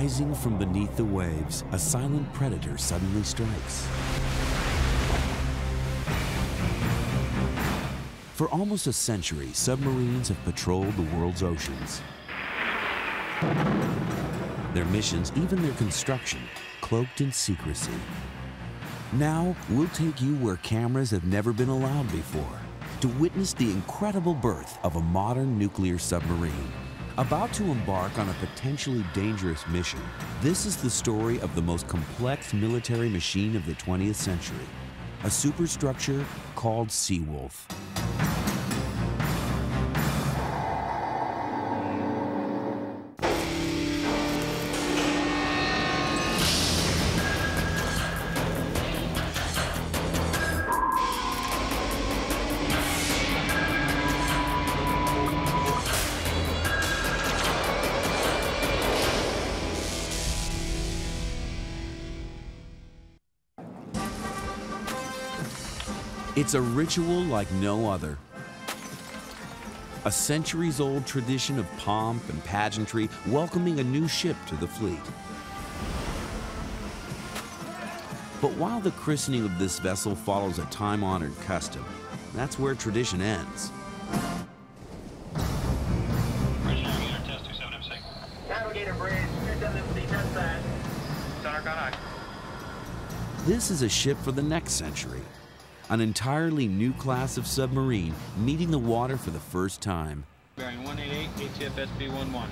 Rising from beneath the waves, a silent predator suddenly strikes. For almost a century, submarines have patrolled the world's oceans. Their missions, even their construction, cloaked in secrecy. Now, we'll take you where cameras have never been allowed before, to witness the incredible birth of a modern nuclear submarine. About to embark on a potentially dangerous mission, this is the story of the most complex military machine of the 20th century, a superstructure called Seawolf. It's a ritual like no other. A centuries-old tradition of pomp and pageantry welcoming a new ship to the fleet. But while the christening of this vessel follows a time-honored custom, that's where tradition ends. Navigator bridge, 270, test that. Center gun. This is a ship for the next century. An entirely new class of submarine meeting the water for the first time. Bearing 188, HFSB 11.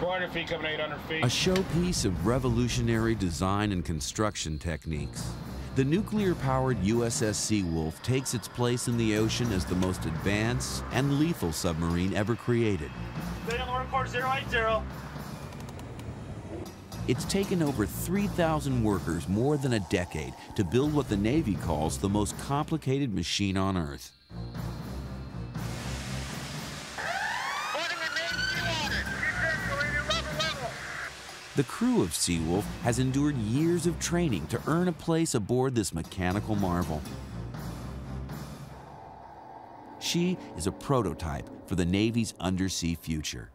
400 feet coming 800 feet. A showpiece of revolutionary design and construction techniques. The nuclear-powered USS Seawolf takes its place in the ocean as the most advanced and lethal submarine ever created. Stay on the record 080. It's taken over 3,000 workers more than a decade to build what the Navy calls the most complicated machine on Earth. The crew of Seawolf has endured years of training to earn a place aboard this mechanical marvel. She is a prototype for the Navy's undersea future.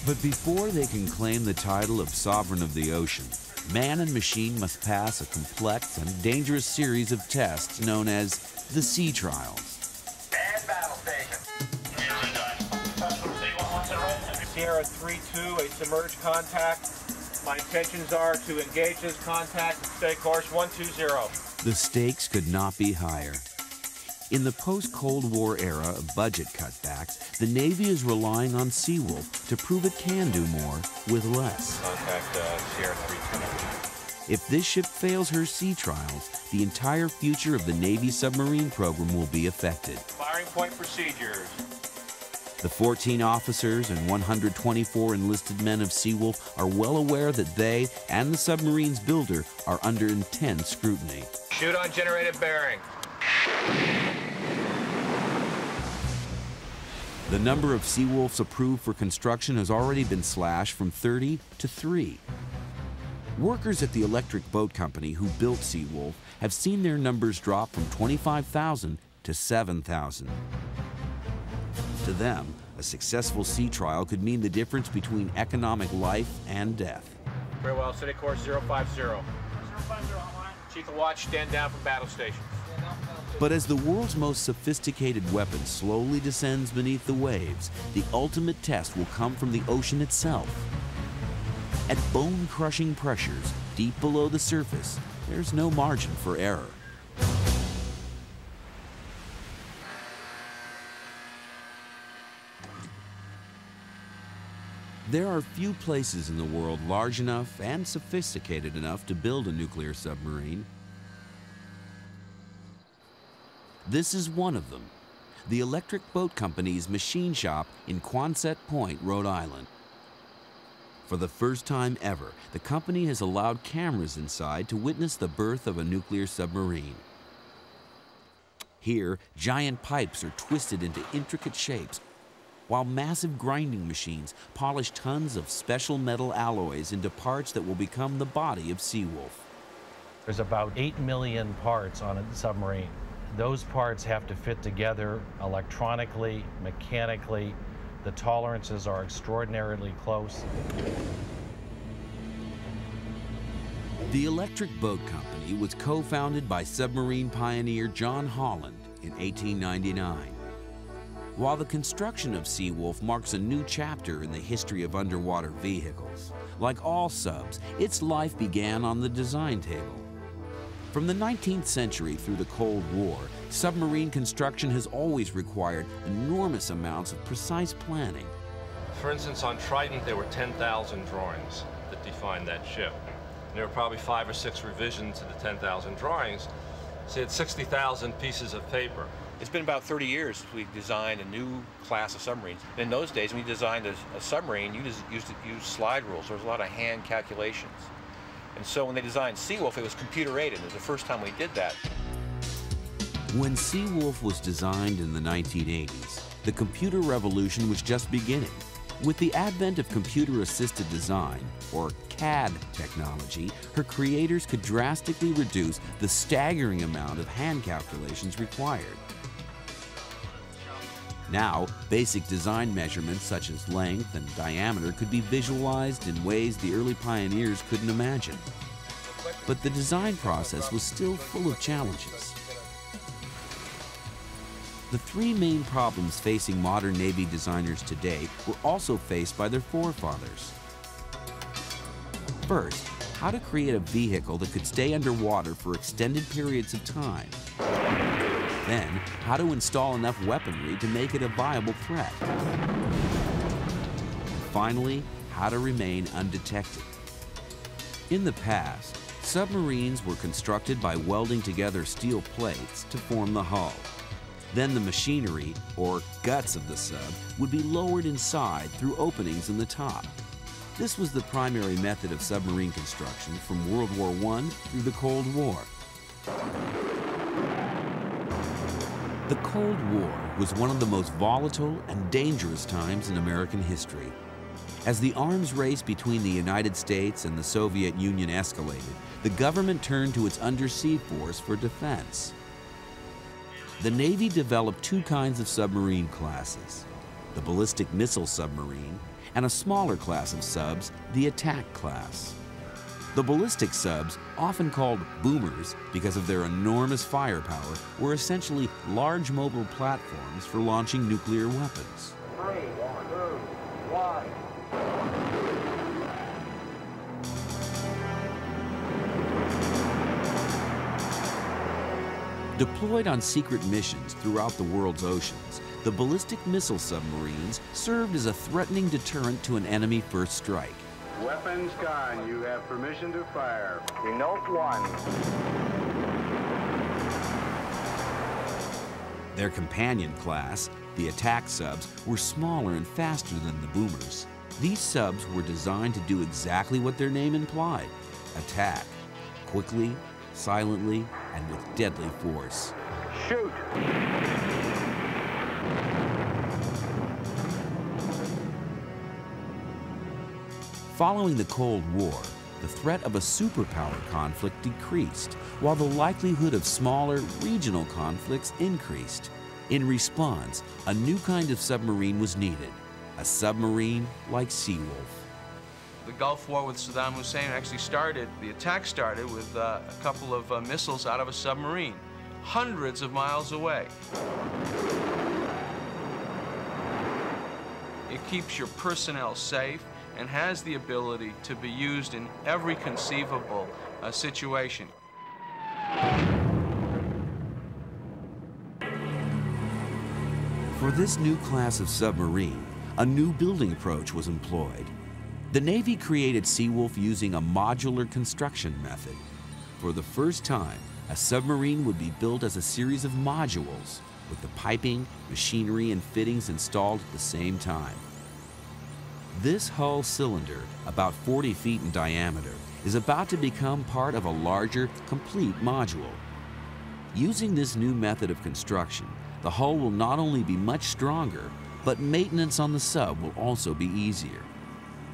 But before they can claim the title of sovereign of the ocean, man and machine must pass a complex and dangerous series of tests known as the sea trials. And battle station. Sierra 3-2, a submerged contact. My intentions are to engage this contact and stay course 120. The stakes could not be higher. In the post-Cold War era of budget cutbacks, the Navy is relying on Seawolf to prove it can do more with less. Contact Sierra 3-2. If this ship fails her sea trials, the entire future of the Navy submarine program will be affected. Firing point procedures. The 14 officers and 124 enlisted men of Seawolf are well aware that they and the submarine's builder are under intense scrutiny. Shoot on generated bearing. The number of Seawolves approved for construction has already been slashed from 30 to 3. Workers at the Electric Boat Company who built Seawolf have seen their numbers drop from 25,000 to 7,000. To them, a successful sea trial could mean the difference between economic life and death. Very well, steady course 050. 050 online. Chief of watch, stand down from battle station. But as the world's most sophisticated weapon slowly descends beneath the waves, the ultimate test will come from the ocean itself. At bone-crushing pressures deep below the surface, there's no margin for error. There are few places in the world large enough and sophisticated enough to build a nuclear submarine. This is one of them, the Electric Boat Company's machine shop in Quonset Point, Rhode Island. For the first time ever, the company has allowed cameras inside to witness the birth of a nuclear submarine. Here, giant pipes are twisted into intricate shapes, while massive grinding machines polish tons of special metal alloys into parts that will become the body of Seawolf. There's about 8 million parts on a submarine. Those parts have to fit together electronically, mechanically, The tolerances are extraordinarily close. The Electric Boat Company was co-founded by submarine pioneer John Holland in 1899. While the construction of Seawolf marks a new chapter in the history of underwater vehicles, like all subs, its life began on the design table. From the 19th century through the Cold War, submarine construction has always required enormous amounts of precise planning. For instance, on Trident, there were 10,000 drawings that defined that ship. And there were probably 5 or 6 revisions to the 10,000 drawings. So you had 60,000 pieces of paper. It's been about 30 years since we designed a new class of submarines. In those days, when you designed a submarine, you just used slide rules. There was a lot of hand calculations. And so when they designed Seawolf, it was computer-aided. It was the first time we did that. When Seawolf was designed in the 1980s, the computer revolution was just beginning. With the advent of computer-assisted design, or CAD technology, her creators could drastically reduce the staggering amount of hand calculations required. Now, basic design measurements such as length and diameter could be visualized in ways the early pioneers couldn't imagine. But the design process was still full of challenges. The 3 main problems facing modern Navy designers today were also faced by their forefathers. First, how to create a vehicle that could stay underwater for extended periods of time. Then, how to install enough weaponry to make it a viable threat. Finally, how to remain undetected. In the past, submarines were constructed by welding together steel plates to form the hull. Then the machinery, or guts of the sub, would be lowered inside through openings in the top. This was the primary method of submarine construction from World War I through the Cold War. The Cold War was one of the most volatile and dangerous times in American history. As the arms race between the United States and the Soviet Union escalated, the government turned to its undersea force for defense. The Navy developed 2 kinds of submarine classes, the ballistic missile submarine and a smaller class of subs, the attack class. The ballistic subs, often called boomers because of their enormous firepower, were essentially large mobile platforms for launching nuclear weapons. 3, 2, 1. Deployed on secret missions throughout the world's oceans, the ballistic missile submarines served as a threatening deterrent to an enemy first strike. Weapons gone. You have permission to fire. Note 1. Their companion class, the attack subs, were smaller and faster than the boomers. These subs were designed to do exactly what their name implied: attack, quickly, silently, and with deadly force. Shoot! Following the Cold War, the threat of a superpower conflict decreased, while the likelihood of smaller, regional conflicts increased. In response, a new kind of submarine was needed, a submarine like Seawolf. The Gulf War with Saddam Hussein actually started, the attack started with a couple of missiles out of a submarine, hundreds of miles away. It keeps your personnel safe and has the ability to be used in every conceivable situation. For this new class of submarine, a new building approach was employed. The Navy created Seawolf using a modular construction method. For the first time, a submarine would be built as a series of modules, with the piping, machinery, and fittings installed at the same time. This hull cylinder, about 40 feet in diameter, is about to become part of a larger, complete module. Using this new method of construction, the hull will not only be much stronger, but maintenance on the sub will also be easier.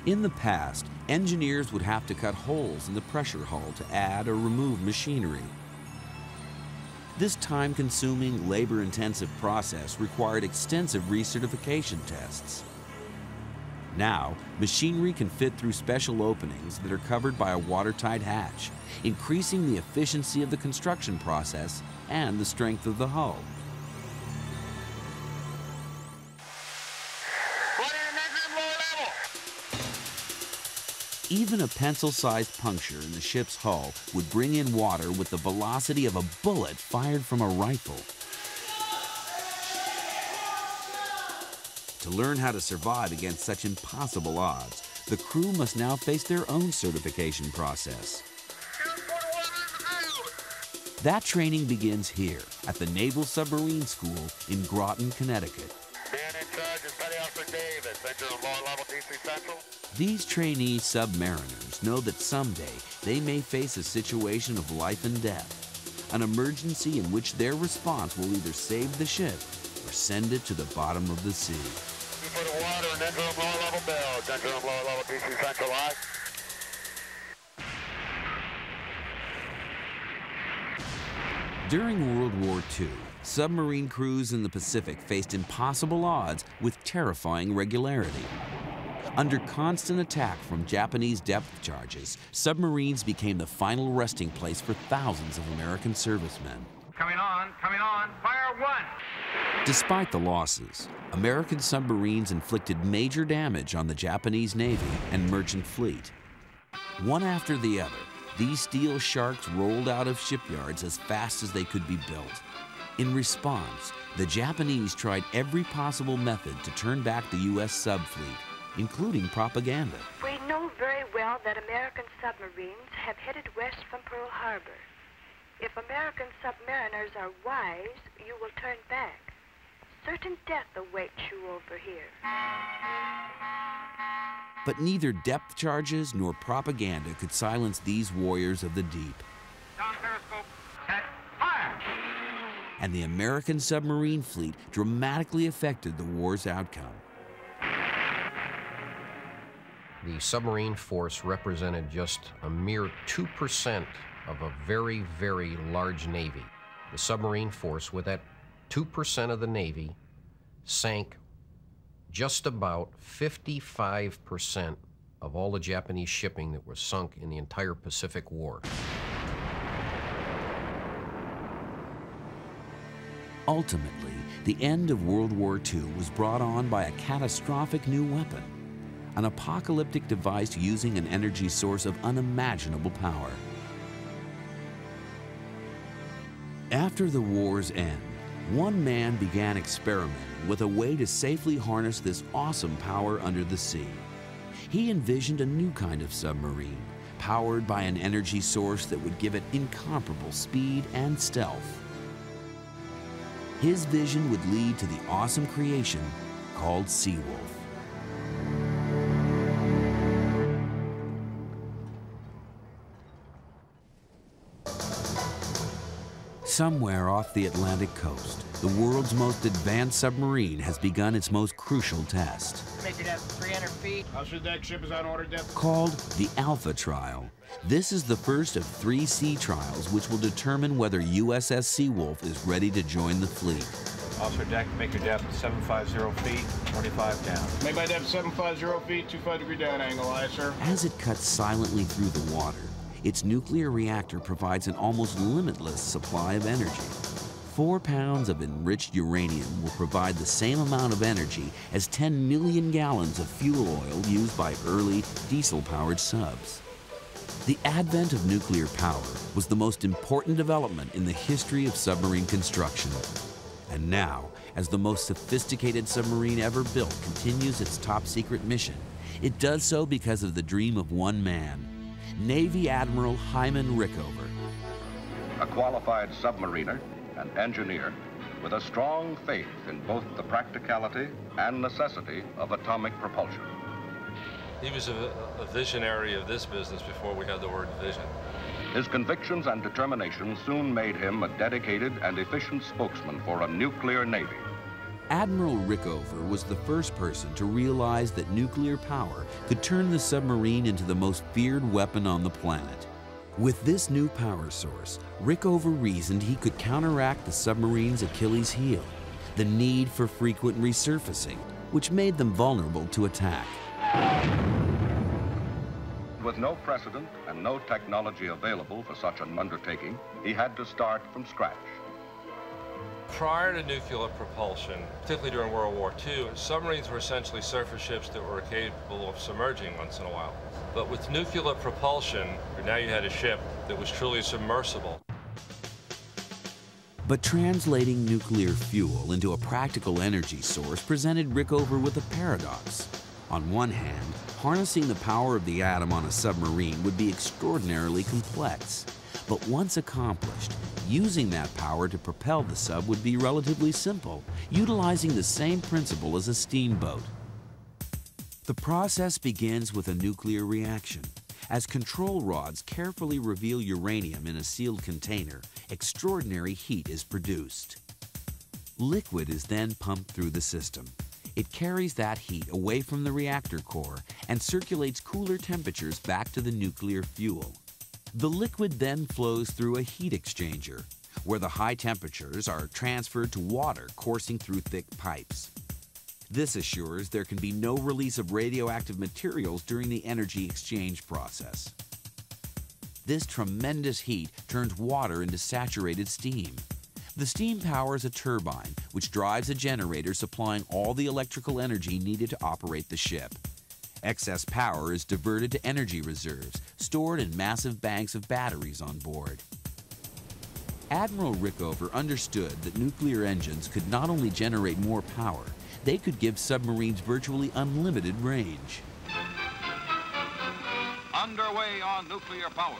In the past, engineers would have to cut holes in the pressure hull to add or remove machinery. This time-consuming, labor-intensive process required extensive recertification tests. Now, machinery can fit through special openings that are covered by a watertight hatch, increasing the efficiency of the construction process and the strength of the hull. Even a pencil-sized puncture in the ship's hull would bring in water with the velocity of a bullet fired from a rifle. To learn how to survive against such impossible odds, the crew must now face their own certification process. That training begins here at the Naval Submarine School in Groton, Connecticut. These trainee submariners know that someday they may face a situation of life and death, an emergency in which their response will either save the ship or send it to the bottom of the sea. For the water and enter them lower level bills, enter them lower level DC Central Eye. During World War II, submarine crews in the Pacific faced impossible odds with terrifying regularity. Under constant attack from Japanese depth charges, submarines became the final resting place for thousands of American servicemen. Coming on, fire one! Despite the losses, American submarines inflicted major damage on the Japanese Navy and merchant fleet. One after the other, these steel sharks rolled out of shipyards as fast as they could be built. In response, the Japanese tried every possible method to turn back the U.S. subfleet, including propaganda. We know very well that American submarines have headed west from Pearl Harbor. If American submariners are wise, you will turn back. Certain death awaits you over here. But neither depth charges nor propaganda could silence these warriors of the deep. Down periscope, set, fire! And the American submarine fleet dramatically affected the war's outcome. The submarine force represented just a mere 2% of a very, very large Navy. The submarine force, with that 2% of the Navy, sank just about 55% of all the Japanese shipping that was sunk in the entire Pacific War. Ultimately, the end of World War II was brought on by a catastrophic new weapon, an apocalyptic device using an energy source of unimaginable power. After the war's end, one man began experimenting with a way to safely harness this awesome power under the sea. He envisioned a new kind of submarine, powered by an energy source that would give it incomparable speed and stealth. His vision would lead to the awesome creation called Seawolf. Somewhere off the Atlantic coast, the world's most advanced submarine has begun its most crucial test. Make it up 300 feet. Offshore deck, ship is on order depth. Called the Alpha Trial. This is the first of 3 sea trials which will determine whether USS Seawolf is ready to join the fleet. Offshore deck, make your depth 750 feet, 25 down. Make my depth 750 feet, 25-degree down angle, aye, sir. As it cuts silently through the water, its nuclear reactor provides an almost limitless supply of energy. 4 pounds of enriched uranium will provide the same amount of energy as 10 million gallons of fuel oil used by early diesel-powered subs. The advent of nuclear power was the most important development in the history of submarine construction. And now, as the most sophisticated submarine ever built continues its top-secret mission, it does so because of the dream of one man, Navy Admiral Hamill Rickover. A qualified submariner and engineer with a strong faith in both the practicality and necessity of atomic propulsion. He was a visionary of this business before we had the word vision. His convictions and determination soon made him a dedicated and efficient spokesman for a nuclear navy. Admiral Rickover was the first person to realize that nuclear power could turn the submarine into the most feared weapon on the planet. With this new power source, Rickover reasoned he could counteract the submarine's Achilles heel, the need for frequent resurfacing, which made them vulnerable to attack. With no precedent and no technology available for such an undertaking, he had to start from scratch. Prior to nuclear propulsion, particularly during World War II, submarines were essentially surface ships that were capable of submerging once in a while. But with nuclear propulsion, now you had a ship that was truly submersible. But translating nuclear fuel into a practical energy source presented Rickover with a paradox. On one hand, harnessing the power of the atom on a submarine would be extraordinarily complex. But once accomplished, using that power to propel the sub would be relatively simple, utilizing the same principle as a steamboat. The process begins with a nuclear reaction. As control rods carefully reveal uranium in a sealed container, extraordinary heat is produced. Liquid is then pumped through the system. It carries that heat away from the reactor core and circulates cooler temperatures back to the nuclear fuel. The liquid then flows through a heat exchanger, where the high temperatures are transferred to water coursing through thick pipes. This assures there can be no release of radioactive materials during the energy exchange process. This tremendous heat turns water into saturated steam. The steam powers a turbine, which drives a generator supplying all the electrical energy needed to operate the ship. Excess power is diverted to energy reserves, stored in massive banks of batteries on board. Admiral Rickover understood that nuclear engines could not only generate more power, they could give submarines virtually unlimited range. Underway on nuclear power.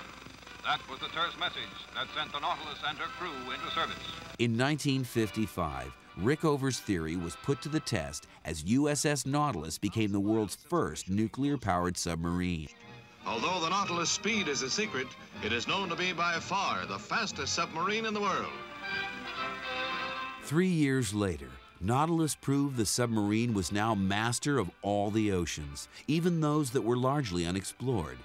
That was the terse message that sent the Nautilus and her crew into service. In 1955, Rickover's theory was put to the test as USS Nautilus became the world's first nuclear-powered submarine. Although the Nautilus' speed is a secret, it is known to be by far the fastest submarine in the world. 3 years later, Nautilus proved the submarine was now master of all the oceans, even those that were largely unexplored.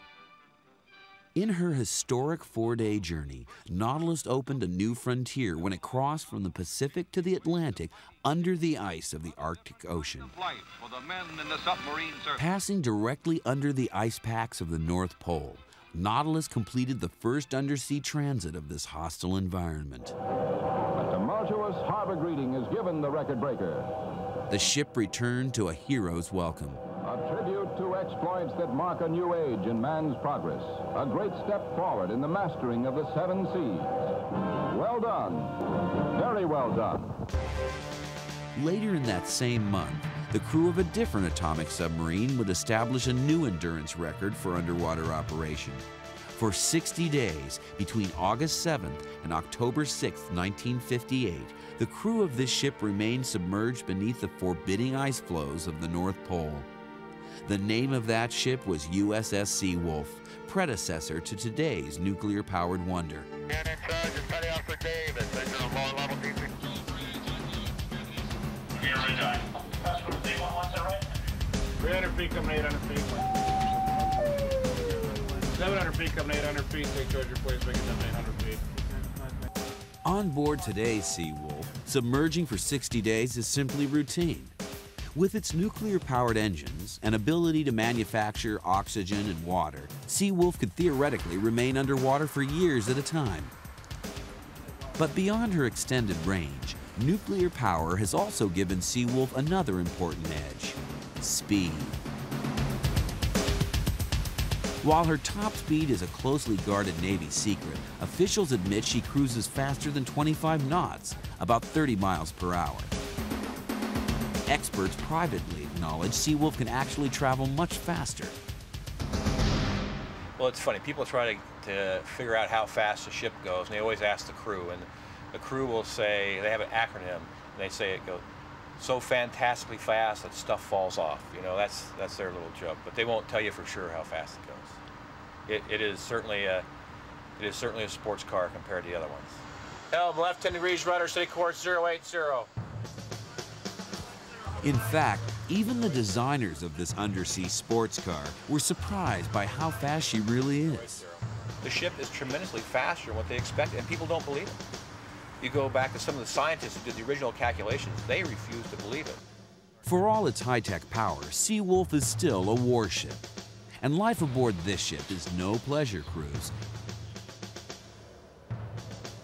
In her historic 4-day journey, Nautilus opened a new frontier when it crossed from the Pacific to the Atlantic under the ice of the Arctic Ocean. Passing directly under the ice packs of the North Pole, Nautilus completed the first undersea transit of this hostile environment. A tumultuous harbor greeting is given the record breaker. The ship returned to a hero's welcome. A tribute to exploits that mark a new age in man's progress. A great step forward in the mastering of the 7 seas. Well done. Very well done. Later in that same month, the crew of a different atomic submarine would establish a new endurance record for underwater operation. For 60 days, between August 7th and October 6th, 1958, the crew of this ship remained submerged beneath the forbidding ice floes of the North Pole. The name of that ship was USS Seawolf, predecessor to today's nuclear-powered wonder. Man in charge is cutting off for Davis. There's a low level debrief. Here we go. Customer C1 wants it right? 300 feet coming 800 feet. 700 feet coming 800 feet. Take charge, replace, make it down 800 feet. On board today's Seawolf, submerging for 60 days is simply routine. With its nuclear-powered engines and ability to manufacture oxygen and water, Seawolf could theoretically remain underwater for years at a time. But beyond her extended range, nuclear power has also given Seawolf another important edge: speed. While her top speed is a closely guarded Navy secret, officials admit she cruises faster than 25 knots, about 30 miles per hour. Experts privately acknowledge Seawolf can actually travel much faster. Well, it's funny. People try to figure out how fast a ship goes, and they always ask the crew. And the crew will say, they have an acronym, and they say it goes so fantastically fast that stuff falls off. You know, that's their little joke. But they won't tell you for sure how fast it goes. It is certainly a sports car compared to the other ones. Helm left 10 degrees, rudder, stay course 080. In fact, even the designers of this undersea sports car were surprised by how fast she really is. The ship is tremendously faster than what they expected, and people don't believe it. You go back to some of the scientists who did the original calculations, they refuse to believe it. For all its high-tech power, Seawolf is still a warship. And life aboard this ship is no pleasure cruise.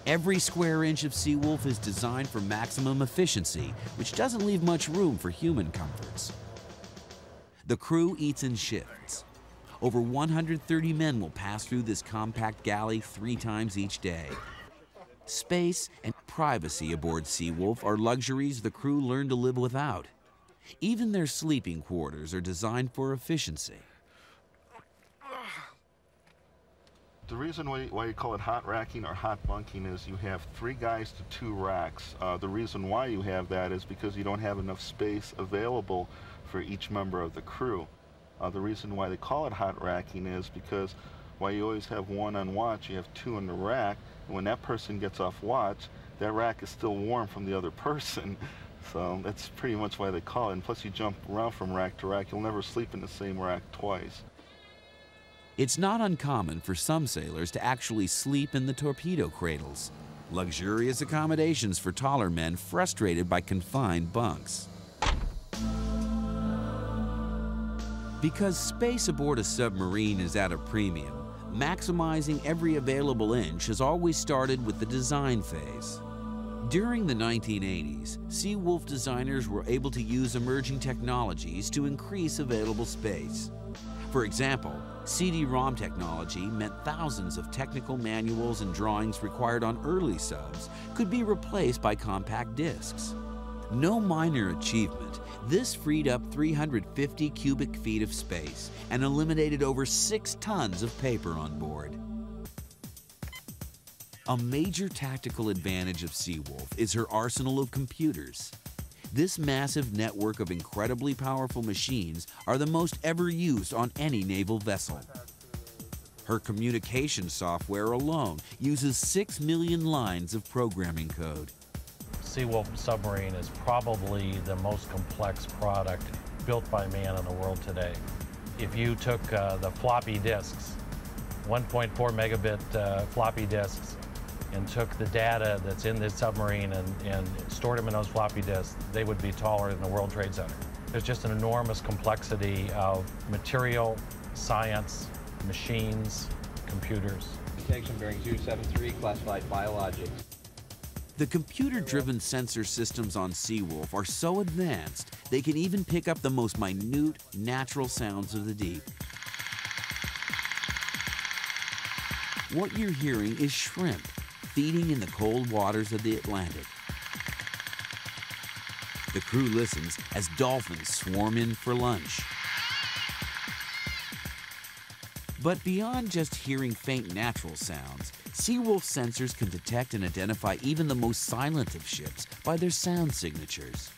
Every square inch of Seawolf is designed for maximum efficiency, which doesn't leave much room for human comforts. The crew eats in shifts. Over 130 men will pass through this compact galley 3 times each day. Space and privacy aboard Seawolf are luxuries the crew learn to live without. Even their sleeping quarters are designed for efficiency. The reason why you call it hot racking or hot bunking is you have 3 guys to 2 racks. The reason why you have that is because you don't have enough space available for each member of the crew. The reason why they call it hot racking is because while you always have 1 on watch, you have 2 in the rack, and when that person gets off watch, that rack is still warm from the other person. So that's pretty much why they call it. And plus you jump around from rack to rack. You'll never sleep in the same rack twice. It's not uncommon for some sailors to actually sleep in the torpedo cradles, luxurious accommodations for taller men frustrated by confined bunks. Because space aboard a submarine is at a premium, maximizing every available inch has always started with the design phase. During the 1980s, Seawolf designers were able to use emerging technologies to increase available space. For example, CD-ROM technology meant thousands of technical manuals and drawings required on early subs could be replaced by compact discs. No minor achievement, this freed up 350 cubic feet of space and eliminated over 6 tons of paper on board. A major tactical advantage of Seawolf is her arsenal of computers. This massive network of incredibly powerful machines are the most ever used on any naval vessel. Her communication software alone uses 6 million lines of programming code. Seawolf submarine is probably the most complex product built by man in the world today. If you took the floppy disks, 1.4 megabit floppy disks, and took the data that's in this submarine and stored them in those floppy disks, they would be taller than the World Trade Center. There's just an enormous complexity of material, science, machines, computers. Detection bearing 273, classified biologics. The computer-driven sensor systems on Seawolf are so advanced, they can even pick up the most minute, natural sounds of the deep. What you're hearing is shrimp feeding in the cold waters of the Atlantic. The crew listens as dolphins swarm in for lunch. But beyond just hearing faint natural sounds, Seawolf sensors can detect and identify even the most silent of ships by their sound signatures.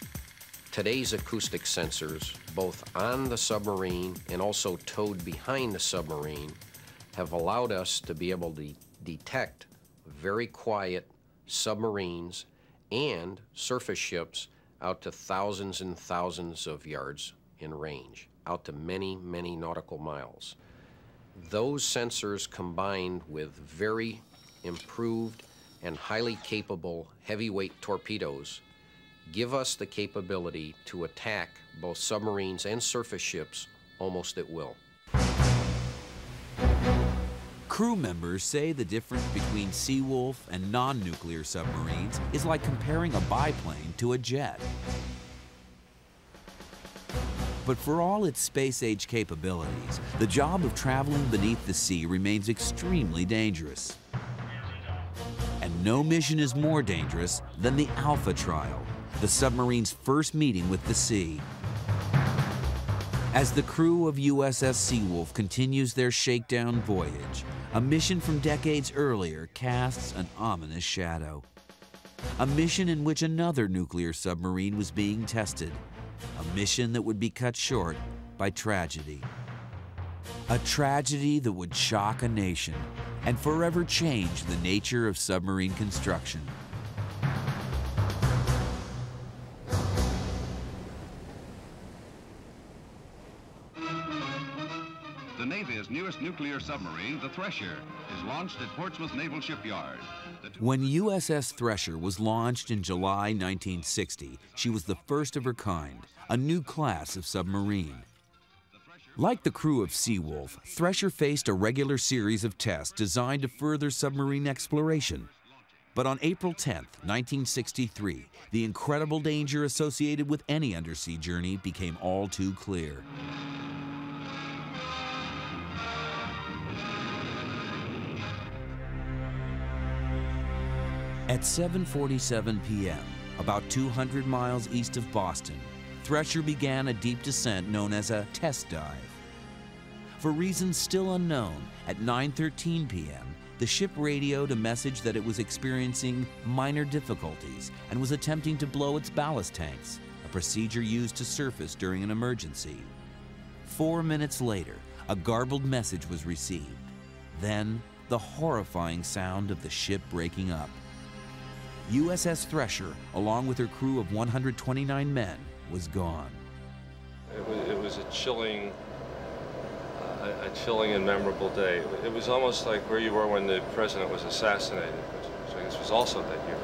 Today's acoustic sensors, both on the submarine and also towed behind the submarine, have allowed us to be able to detect very quiet submarines and surface ships out to thousands and thousands of yards in range, out to many, many nautical miles. Those sensors combined with very improved and highly capable heavyweight torpedoes give us the capability to attack both submarines and surface ships almost at will. Crew members say the difference between Seawolf and non-nuclear submarines is like comparing a biplane to a jet. But for all its space-age capabilities, the job of traveling beneath the sea remains extremely dangerous. And no mission is more dangerous than the Alpha Trial, the submarine's first meeting with the sea. As the crew of USS Seawolf continues their shakedown voyage, a mission from decades earlier casts an ominous shadow. A mission in which another nuclear submarine was being tested. A mission that would be cut short by tragedy. A tragedy that would shock a nation and forever change the nature of submarine construction. The Navy's newest nuclear submarine, the Thresher, is launched at Portsmouth Naval Shipyard. When USS Thresher was launched in July 1960, she was the first of her kind, a new class of submarine. Like the crew of Seawolf, Thresher faced a regular series of tests designed to further submarine exploration. But on April 10, 1963, the incredible danger associated with any undersea journey became all too clear. At 7:47 p.m., about 200 miles east of Boston, Thresher began a deep descent known as a test dive. For reasons still unknown, at 9:13 p.m., the ship radioed a message that it was experiencing minor difficulties and was attempting to blow its ballast tanks, a procedure used to surface during an emergency. 4 minutes later, a garbled message was received. Then, the horrifying sound of the ship breaking up. USS Thresher, along with her crew of 129 men, was gone. It was a chilling and memorable day. It was almost like where you were when the president was assassinated, which I guess was also that year.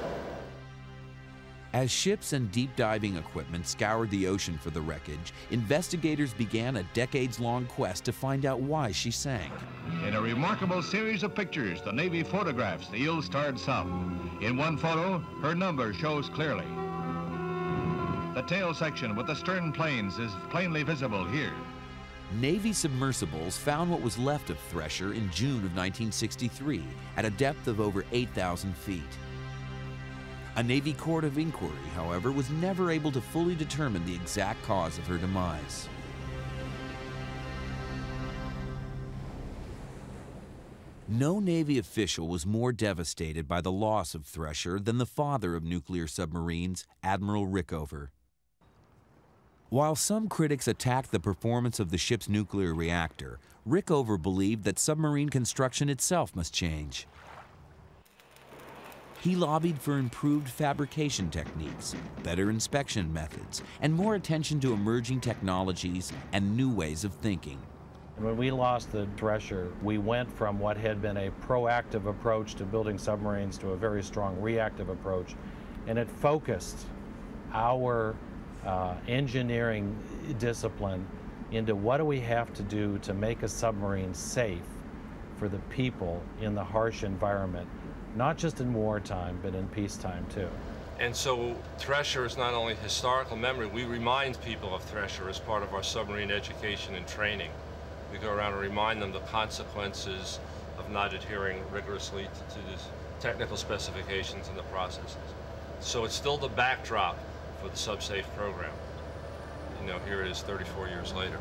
As ships and deep diving equipment scoured the ocean for the wreckage, investigators began a decades-long quest to find out why she sank. In a remarkable series of pictures, the Navy photographs the ill-starred sub. In one photo, her number shows clearly. The tail section with the stern planes is plainly visible here. Navy submersibles found what was left of Thresher in June of 1963 at a depth of over 8,000 feet. A Navy court of inquiry, however, was never able to fully determine the exact cause of her demise. No Navy official was more devastated by the loss of Thresher than the father of nuclear submarines, Admiral Rickover. While some critics attacked the performance of the ship's nuclear reactor, Rickover believed that submarine construction itself must change. He lobbied for improved fabrication techniques, better inspection methods, and more attention to emerging technologies and new ways of thinking. When we lost the Thresher, we went from what had been a proactive approach to building submarines to a very strong reactive approach, and it focused our engineering discipline into what do we have to do to make a submarine safe for the people in the harsh environment, not just in wartime, but in peacetime too. And so Thresher is not only historical memory, we remind people of Thresher as part of our submarine education and training. We go around and remind them the consequences of not adhering rigorously to the technical specifications and the processes. So it's still the backdrop for the SubSafe program. You know, here it is 34 years later.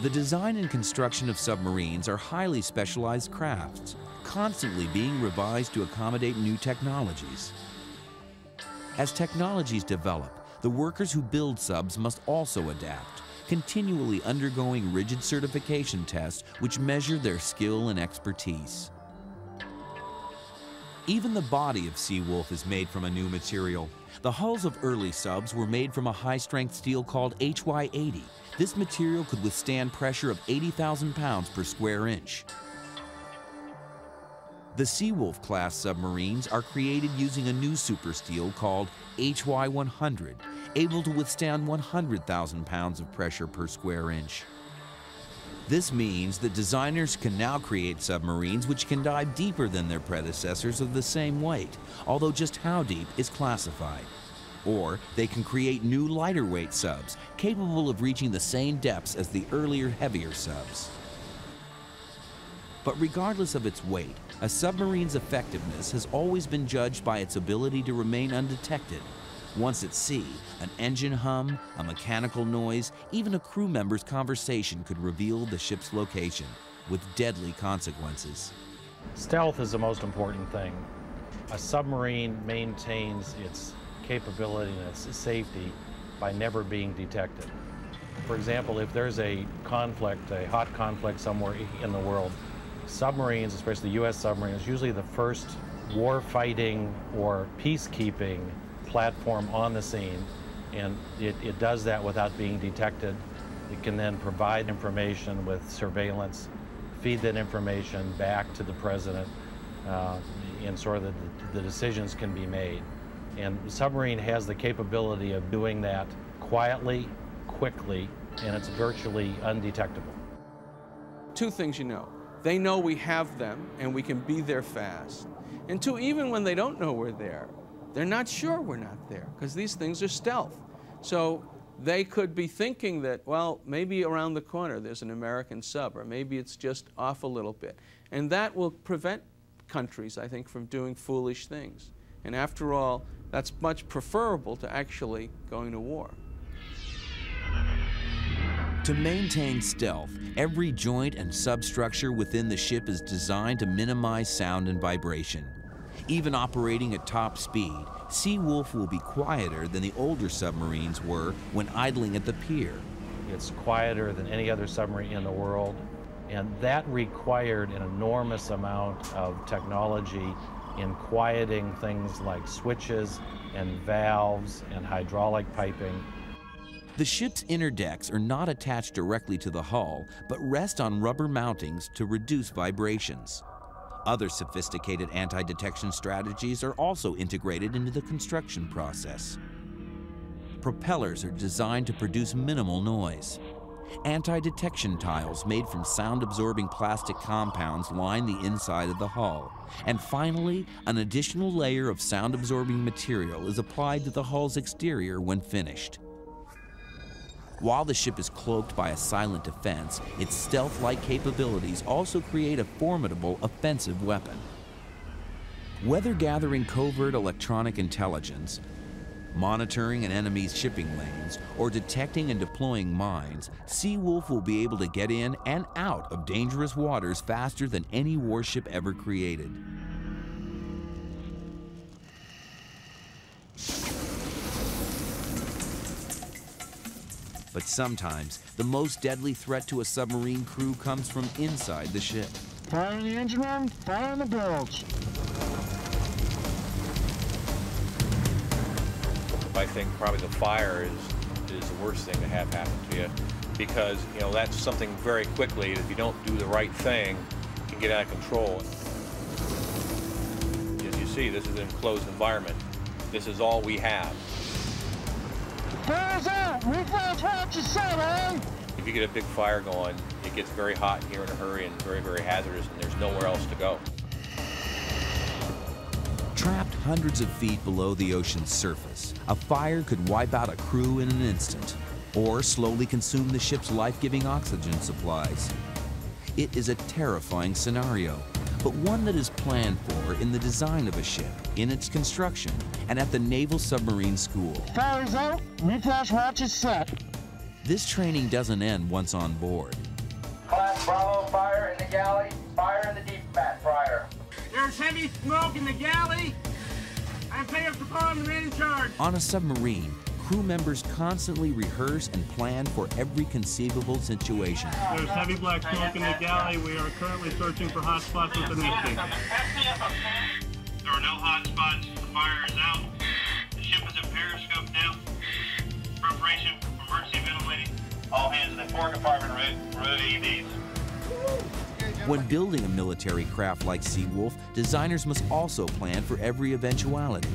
The design and construction of submarines are highly specialized crafts, constantly being revised to accommodate new technologies. As technologies develop, the workers who build subs must also adapt, continually undergoing rigid certification tests which measure their skill and expertise. Even the body of Seawolf is made from a new material. The hulls of early subs were made from a high-strength steel called HY80. This material could withstand pressure of 80,000 pounds per square inch. The Seawolf class submarines are created using a new super steel called HY100, able to withstand 100,000 pounds of pressure per square inch. This means that designers can now create submarines which can dive deeper than their predecessors of the same weight, although just how deep is classified. Or they can create new lighter weight subs, capable of reaching the same depths as the earlier heavier subs. But regardless of its weight, a submarine's effectiveness has always been judged by its ability to remain undetected. Once at sea, an engine hum, a mechanical noise, even a crew member's conversation could reveal the ship's location, with deadly consequences. Stealth is the most important thing. A submarine maintains its capability and its safety by never being detected. For example, if there's a conflict, a hot conflict somewhere in the world, submarines, especially U.S. submarines, usually the first war-fighting or peacekeeping platform on the scene, And it does that without being detected. It can then provide information with surveillance, feed that information back to the president, and sort of the decisions can be made. And the submarine has the capability of doing that quietly, quickly, and it's virtually undetectable. Two things you know. They know we have them and we can be there fast. And two, even when they don't know we're there, they're not sure we're not there because these things are stealth. So they could be thinking that, well, maybe around the corner there's an American sub, or maybe it's just off a little bit. And that will prevent countries, I think, from doing foolish things. And after all, that's much preferable to actually going to war. To maintain stealth, every joint and substructure within the ship is designed to minimize sound and vibration. Even operating at top speed, Seawolf will be quieter than the older submarines were when idling at the pier. It's quieter than any other submarine in the world, and that required an enormous amount of technology in quieting things like switches and valves and hydraulic piping. The ship's inner decks are not attached directly to the hull, but rest on rubber mountings to reduce vibrations. Other sophisticated anti-detection strategies are also integrated into the construction process. Propellers are designed to produce minimal noise. Anti-detection tiles made from sound-absorbing plastic compounds line the inside of the hull. And finally, an additional layer of sound-absorbing material is applied to the hull's exterior when finished. While the ship is cloaked by a silent defense, its stealth-like capabilities also create a formidable offensive weapon. Whether gathering covert electronic intelligence, monitoring an enemy's shipping lanes, or detecting and deploying mines, Seawolf will be able to get in and out of dangerous waters faster than any warship ever created. But sometimes, the most deadly threat to a submarine crew comes from inside the ship. Fire in the engine room, fire in the bilge. I think probably the fire is the worst thing to have happen to you, because that's something very quickly, if you don't do the right thing, can get out of control. As you see, this is an enclosed environment. This is all we have. Fire's out! Refresh what you said, eh? If you get a big fire going, it gets very hot here in a hurry and very, very hazardous, and there's nowhere else to go. Trapped hundreds of feet below the ocean's surface, a fire could wipe out a crew in an instant, or slowly consume the ship's life-giving oxygen supplies. It is a terrifying scenario, but one that is planned for in the design of a ship, in its construction, and at the Naval Submarine School. Fire's out, refresh watch is set. This training doesn't end once on board. Class Bravo, fire in the galley, fire in the deep mat, fryer. There's heavy smoke in the galley. I'm paying for calling the man in charge. On a submarine, crew members constantly rehearse and plan for every conceivable situation. There's heavy black smoke in the galley. We are currently searching for hot spots within the ship. There are no hot spots. The fire is out. The ship is at periscope depth. Preparation for emergency ventilating. All hands in the fore compartment ready EVs. When building a military craft like Seawolf, designers must also plan for every eventuality.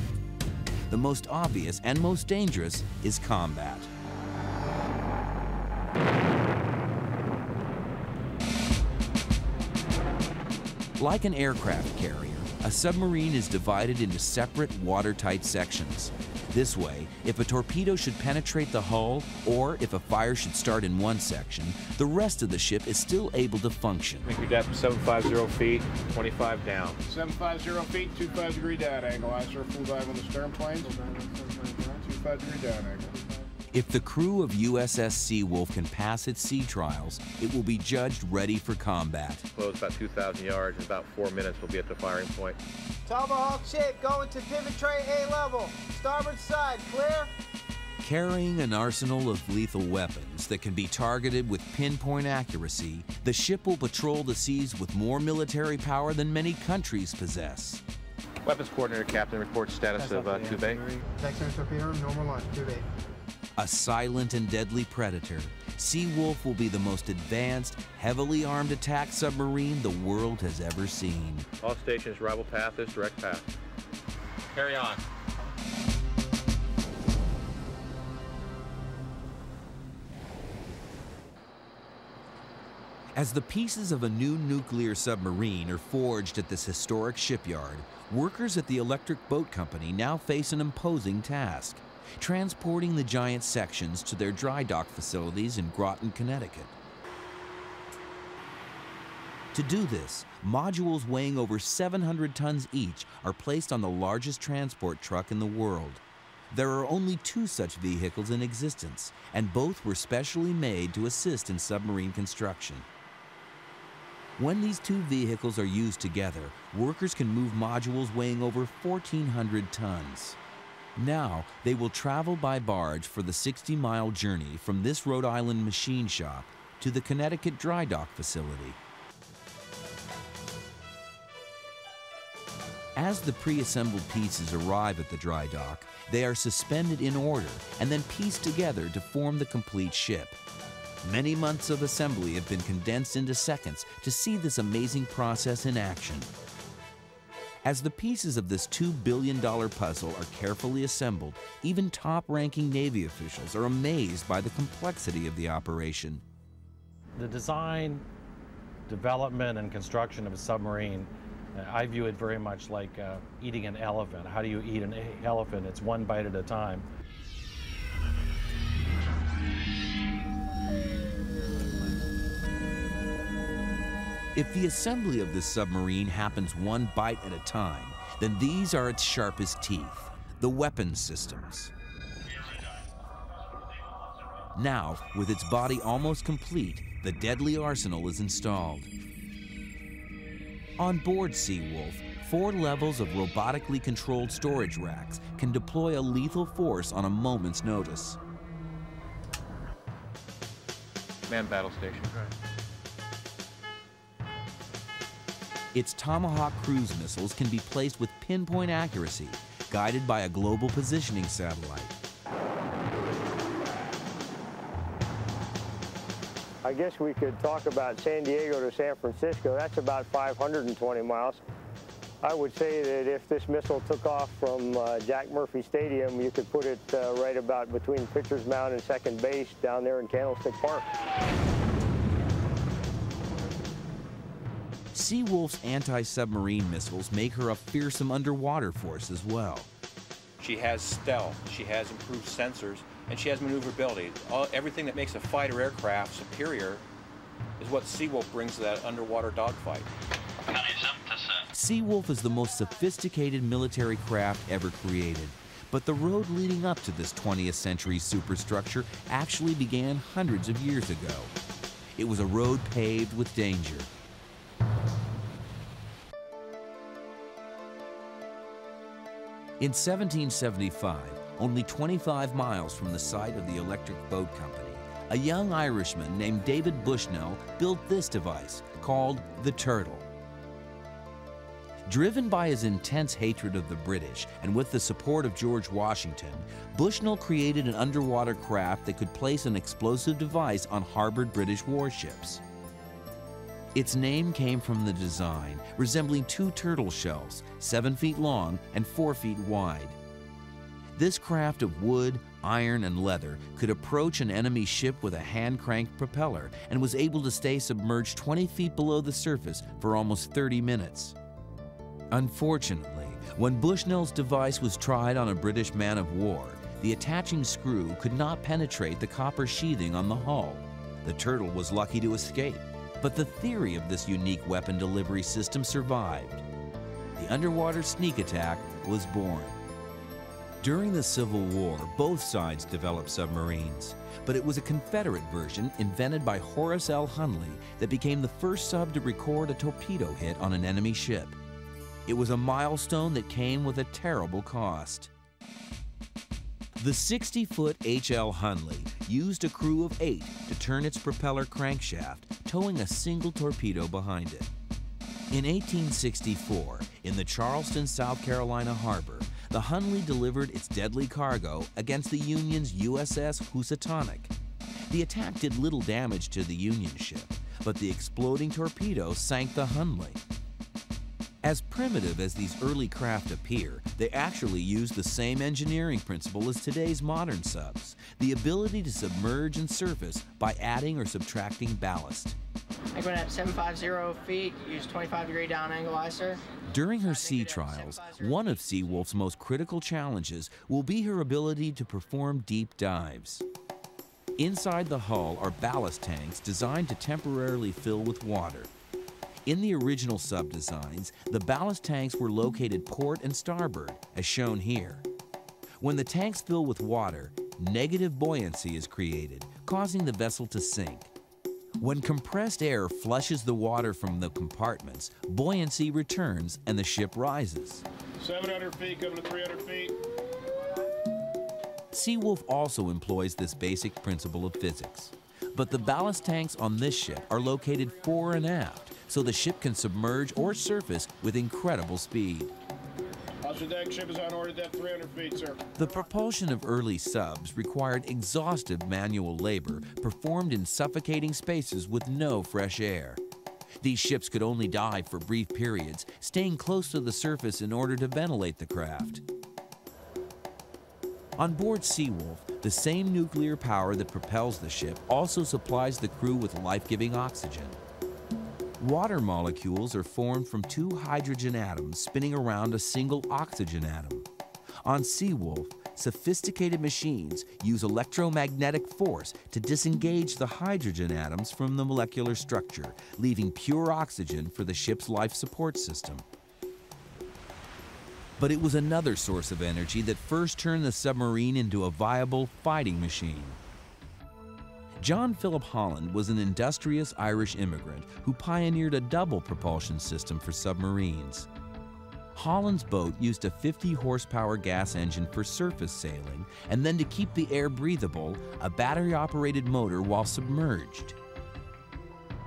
The most obvious and most dangerous is combat. Like an aircraft carrier, a submarine is divided into separate watertight sections. This way, if a torpedo should penetrate the hull, or if a fire should start in one section, the rest of the ship is still able to function. Make your depth 750 feet, 25 down. 750 feet, 25-degree down angle. I sir, full dive on the stern planes. 25-degree down angle. If the crew of USS Seawolf can pass its sea trials, it will be judged ready for combat. Close about 2,000 yards. In about 4 minutes, we'll be at the firing point. Tomahawk shape going to pivot tray A level. Starboard side, clear? Carrying an arsenal of lethal weapons that can be targeted with pinpoint accuracy, the ship will patrol the seas with more military power than many countries possess. Weapons coordinator, Captain, reports status of tube A. Vector torpedo, normal launch, tube A. A silent and deadly predator, Seawolf will be the most advanced, heavily armed attack submarine the world has ever seen. All stations, arrival path is direct path. Carry on. As the pieces of a new nuclear submarine are forged at this historic shipyard, workers at the Electric Boat Company now face an imposing task: transporting the giant sections to their dry dock facilities in Groton, Connecticut. To do this, modules weighing over 700 tons each are placed on the largest transport truck in the world. There are only 2 such vehicles in existence, and both were specially made to assist in submarine construction. When these 2 vehicles are used together, workers can move modules weighing over 1,400 tons. Now, they will travel by barge for the 60-mile journey from this Rhode Island machine shop to the Connecticut dry dock facility. As the pre-assembled pieces arrive at the dry dock, they are suspended in order and then pieced together to form the complete ship. Many months of assembly have been condensed into seconds to see this amazing process in action. As the pieces of this $2 billion puzzle are carefully assembled, even top-ranking Navy officials are amazed by the complexity of the operation. The design, development, and construction of a submarine, I view it very much like eating an elephant. How do you eat an elephant? It's one bite at a time. If the assembly of this submarine happens one bite at a time, then these are its sharpest teeth, the weapons systems. Now, with its body almost complete, the deadly arsenal is installed. On board Seawolf, 4 levels of robotically controlled storage racks can deploy a lethal force on a moment's notice. Manned battle station. Its Tomahawk cruise missiles can be placed with pinpoint accuracy, guided by a global positioning satellite. I guess we could talk about San Diego to San Francisco. That's about 520 miles. I would say that if this missile took off from Jack Murphy Stadium, you could put it right about between Pitcher's Mound and second base down there in Candlestick Park. Seawolf's anti-submarine missiles make her a fearsome underwater force as well. She has stealth, she has improved sensors, and she has maneuverability. Everything that makes a fighter aircraft superior is what Seawolf brings to that underwater dogfight. Seawolf is the most sophisticated military craft ever created. But the road leading up to this 20th century superstructure actually began hundreds of years ago. It was a road paved with danger. In 1775, only 25 miles from the site of the Electric Boat Company, a young Irishman named David Bushnell built this device called the Turtle. Driven by his intense hatred of the British and with the support of George Washington, Bushnell created an underwater craft that could place an explosive device on harbored British warships. Its name came from the design, resembling 2 turtle shells, 7 feet long and 4 feet wide. This craft of wood, iron, and leather could approach an enemy ship with a hand-cranked propeller and was able to stay submerged 20 feet below the surface for almost 30 minutes. Unfortunately, when Bushnell's device was tried on a British man-of-war, the attaching screw could not penetrate the copper sheathing on the hull. The Turtle was lucky to escape. But the theory of this unique weapon delivery system survived. The underwater sneak attack was born. During the Civil War, both sides developed submarines, but it was a Confederate version invented by Horace L. Hunley that became the first sub to record a torpedo hit on an enemy ship. It was a milestone that came with a terrible cost. The 60-foot H.L. Hunley used a crew of 8 to turn its propeller crankshaft, towing a single torpedo behind it. In 1864, in the Charleston, South Carolina harbor, the Hunley delivered its deadly cargo against the Union's USS Housatonic. The attack did little damage to the Union ship, but the exploding torpedo sank the Hunley. As primitive as these early craft appear, they actually use the same engineering principle as today's modern subs, the ability to submerge and surface by adding or subtracting ballast. I went at 750 feet, used 25-degree down angle ISER. During her sea trials, one of Seawolf's most critical challenges will be her ability to perform deep dives. Inside the hull are ballast tanks designed to temporarily fill with water. In the original sub designs, the ballast tanks were located port and starboard, as shown here. When the tanks fill with water, negative buoyancy is created, causing the vessel to sink. When compressed air flushes the water from the compartments, buoyancy returns and the ship rises. 700 feet, coming to 300 feet. Seawolf also employs this basic principle of physics. But the ballast tanks on this ship are located fore and aft, so the ship can submerge or surface with incredible speed. Officer deck, ship is on order depth 300 feet, sir. The propulsion of early subs required exhaustive manual labor performed in suffocating spaces with no fresh air. These ships could only dive for brief periods, staying close to the surface in order to ventilate the craft. On board Seawolf, the same nuclear power that propels the ship also supplies the crew with life-giving oxygen. Water molecules are formed from two hydrogen atoms spinning around a single oxygen atom. On Seawolf, sophisticated machines use electromagnetic force to disengage the hydrogen atoms from the molecular structure, leaving pure oxygen for the ship's life support system. But it was another source of energy that first turned the submarine into a viable fighting machine. John Philip Holland was an industrious Irish immigrant who pioneered a double propulsion system for submarines. Holland's boat used a 50-horsepower gas engine for surface sailing, and then to keep the air breathable, a battery-operated motor while submerged.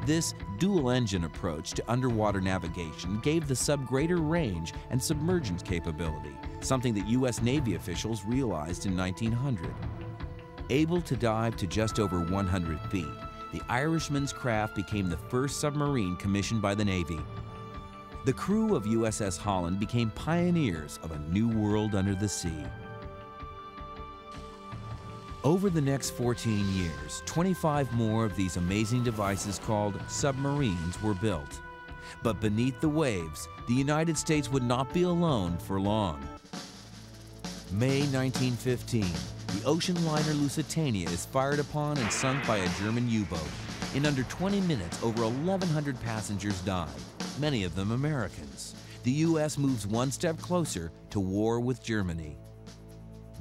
This dual-engine approach to underwater navigation gave the sub greater range and submergence capability, something that U.S. Navy officials realized in 1900. Able to dive to just over 100 feet, the Irishman's craft became the first submarine commissioned by the Navy. The crew of USS Holland became pioneers of a new world under the sea. Over the next 14 years, 25 more of these amazing devices called submarines were built. But beneath the waves, the United States would not be alone for long. May 1915, the ocean liner Lusitania is fired upon and sunk by a German U-boat. In under 20 minutes, over 1,100 passengers died, many of them Americans. The U.S. moves one step closer to war with Germany.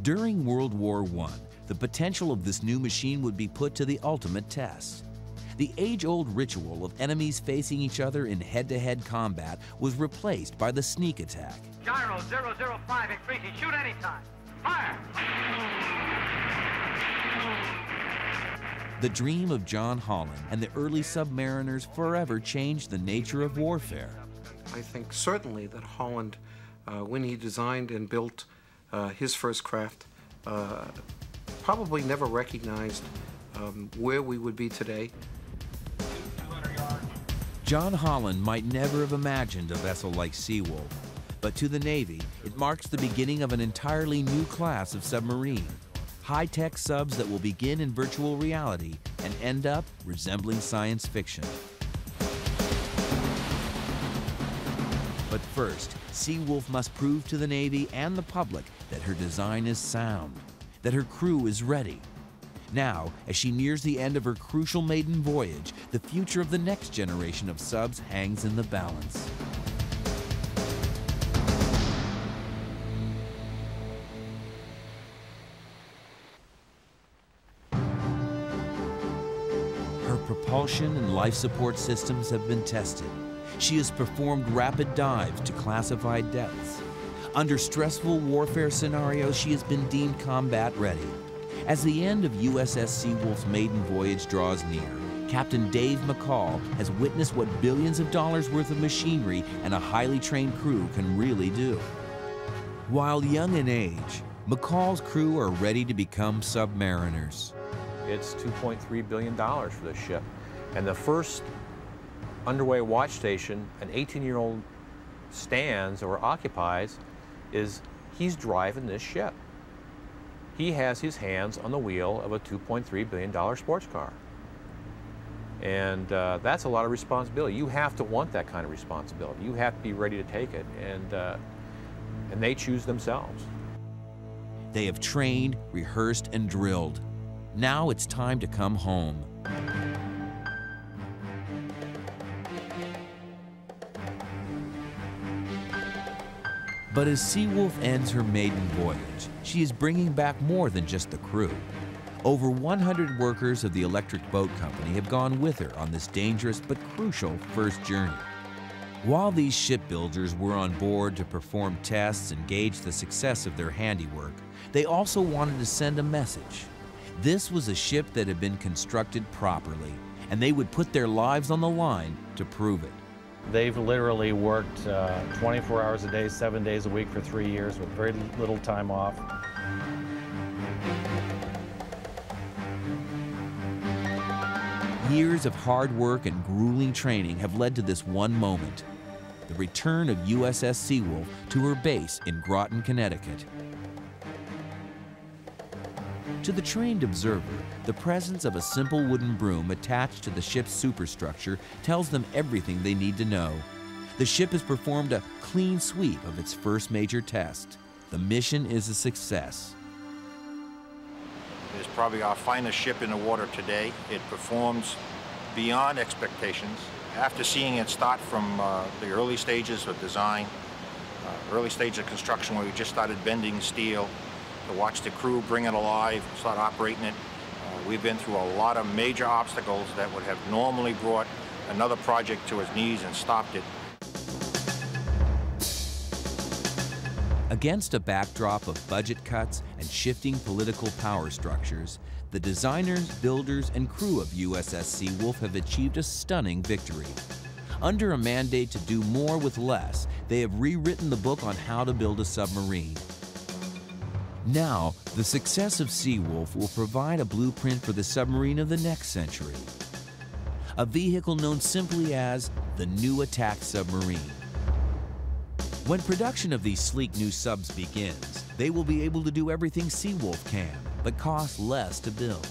During World War I, the potential of this new machine would be put to the ultimate test. The age-old ritual of enemies facing each other in head-to-head combat was replaced by the sneak attack. Gyro 005 increasing. Shoot anytime. Fire! The dream of John Holland and the early submariners forever changed the nature of warfare. I think certainly that Holland, when he designed and built his first craft, probably never recognized where we would be today. John Holland might never have imagined a vessel like Seawolf, but to the Navy, it marks the beginning of an entirely new class of submarine. High-tech subs that will begin in virtual reality and end up resembling science fiction. But first, Seawolf must prove to the Navy and the public that her design is sound, that her crew is ready. Now, as she nears the end of her crucial maiden voyage, the future of the next generation of subs hangs in the balance. Her propulsion and life support systems have been tested. She has performed rapid dives to classified depths. Under stressful warfare scenarios, she has been deemed combat ready. As the end of USS Seawolf's maiden voyage draws near, Captain Dave McCall has witnessed what billions of dollars worth of machinery and a highly trained crew can really do. While young in age, McCall's crew are ready to become submariners. It's $2.3 billion for this ship. And the first underway watch station an 18-year-old stands or occupies is he's driving this ship. He has his hands on the wheel of a $2.3 billion sports car. And that's a lot of responsibility. You have to want that kind of responsibility. You have to be ready to take it, and they choose themselves. They have trained, rehearsed, and drilled. Now it's time to come home. But as Seawolf ends her maiden voyage, she is bringing back more than just the crew. Over 100 workers of the Electric Boat Company have gone with her on this dangerous but crucial first journey. While these shipbuilders were on board to perform tests and gauge the success of their handiwork, they also wanted to send a message. This was a ship that had been constructed properly, and they would put their lives on the line to prove it. They've literally worked 24 hours a day, 7 days a week for 3 years with very little time off. Years of hard work and grueling training have led to this one moment, the return of USS Seawolf to her base in Groton, Connecticut. To the trained observer, the presence of a simple wooden broom attached to the ship's superstructure tells them everything they need to know. The ship has performed a clean sweep of its first major test. The mission is a success. It is probably our finest ship in the water today. It performs beyond expectations. After seeing it start from the early stages of design, early stage of construction where we just started bending steel, to watch the crew bring it alive, start operating it. We've been through a lot of major obstacles that would have normally brought another project to its knees and stopped it. Against a backdrop of budget cuts and shifting political power structures, the designers, builders, and crew of USS Seawolf have achieved a stunning victory. Under a mandate to do more with less, they have rewritten the book on how to build a submarine. Now, the success of Seawolf will provide a blueprint for the submarine of the next century. A vehicle known simply as the new attack submarine. When production of these sleek new subs begins, they will be able to do everything Seawolf can, but cost less to build.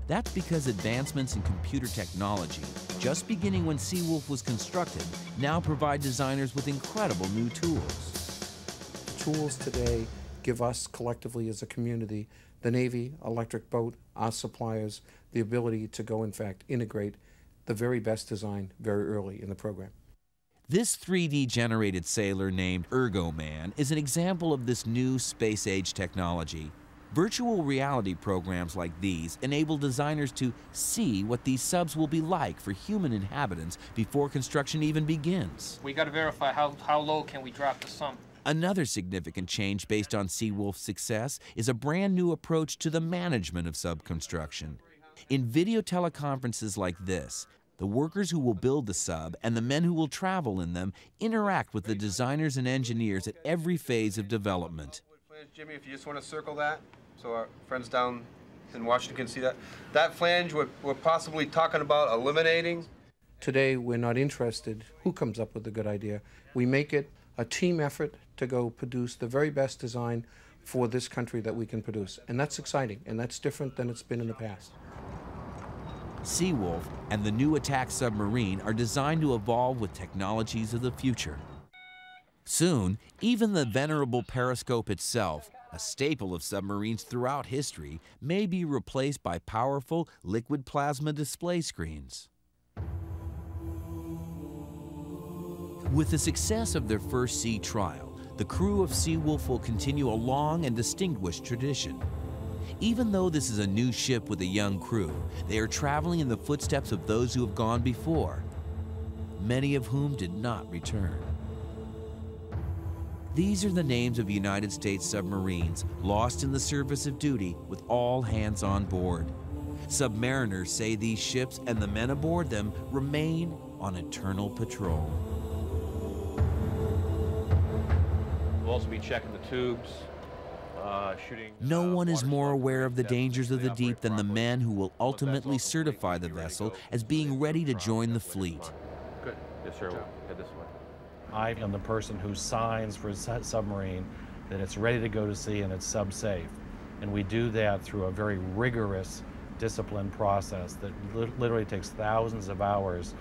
That's because advancements in computer technology, just beginning when Seawolf was constructed, now provide designers with incredible new tools. Tools today give us collectively as a community, the Navy, Electric Boat, our suppliers, the ability to go, in fact, integrate the very best design very early in the program. This 3D generated sailor named ErgoMan is an example of this new space-age technology. Virtual reality programs like these enable designers to see what these subs will be like for human inhabitants before construction even begins. We got to verify how low can we drop the sump. Another significant change based on Seawolf's success is a brand new approach to the management of sub construction. In video teleconferences like this, the workers who will build the sub and the men who will travel in them interact with the designers and engineers at every phase of development. Jimmy, if you just want to circle that, so our friends down in Washington can see that. That flange we're possibly talking about eliminating. Today, we're not interested who comes up with a good idea. We make it a team effort to go produce the very best design for this country that we can produce. And that's exciting, and that's different than it's been in the past. Seawolf and the new attack submarine are designed to evolve with technologies of the future. Soon, even the venerable periscope itself, a staple of submarines throughout history, may be replaced by powerful liquid plasma display screens. With the success of their first sea trial, the crew of Seawolf will continue a long and distinguished tradition. Even though this is a new ship with a young crew, they are traveling in the footsteps of those who have gone before, many of whom did not return. These are the names of United States submarines lost in the service of duty with all hands on board. Submariners say these ships and the men aboard them remain on eternal patrol. We'll also be checking the tubes, shooting. No one is more aware of the dangers of the deep than the men who will ultimately certify the vessel as being ready to join the fleet. Good. Yes, sir. We'll head this way. I am the person who signs for a submarine that it's ready to go to sea and it's sub-safe. And we do that through a very rigorous, disciplined process that literally takes thousands of hours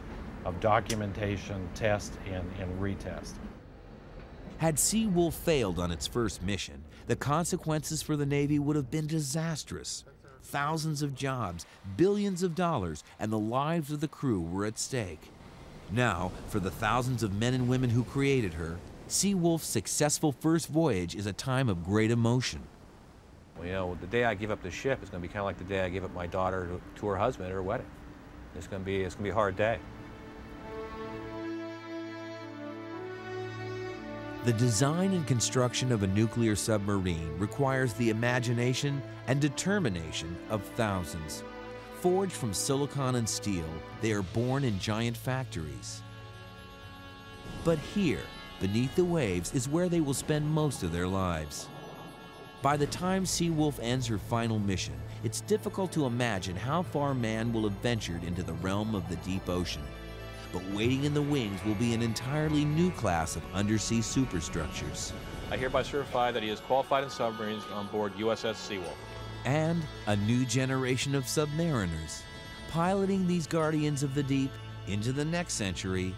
of documentation, test, and retest. Had Seawolf failed on its first mission, the consequences for the Navy would have been disastrous. Thousands of jobs, billions of dollars, and the lives of the crew were at stake. Now, for the thousands of men and women who created her, Seawolf's successful first voyage is a time of great emotion. Well, you know, the day I give up the ship is going to be kind of like the day I gave up my daughter to her husband at her wedding. It's going to be a hard day. The design and construction of a nuclear submarine requires the imagination and determination of thousands. Forged from silicon and steel, they are born in giant factories. But here, beneath the waves, is where they will spend most of their lives. By the time Seawolf ends her final mission, it's difficult to imagine how far man will have ventured into the realm of the deep ocean. But waiting in the wings will be an entirely new class of undersea superstructures. I hereby certify that he is qualified in submarines on board USS Seawolf. And a new generation of submariners, piloting these guardians of the deep into the next century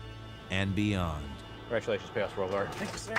and beyond. Congratulations, Past World Guard. Thank you, sir.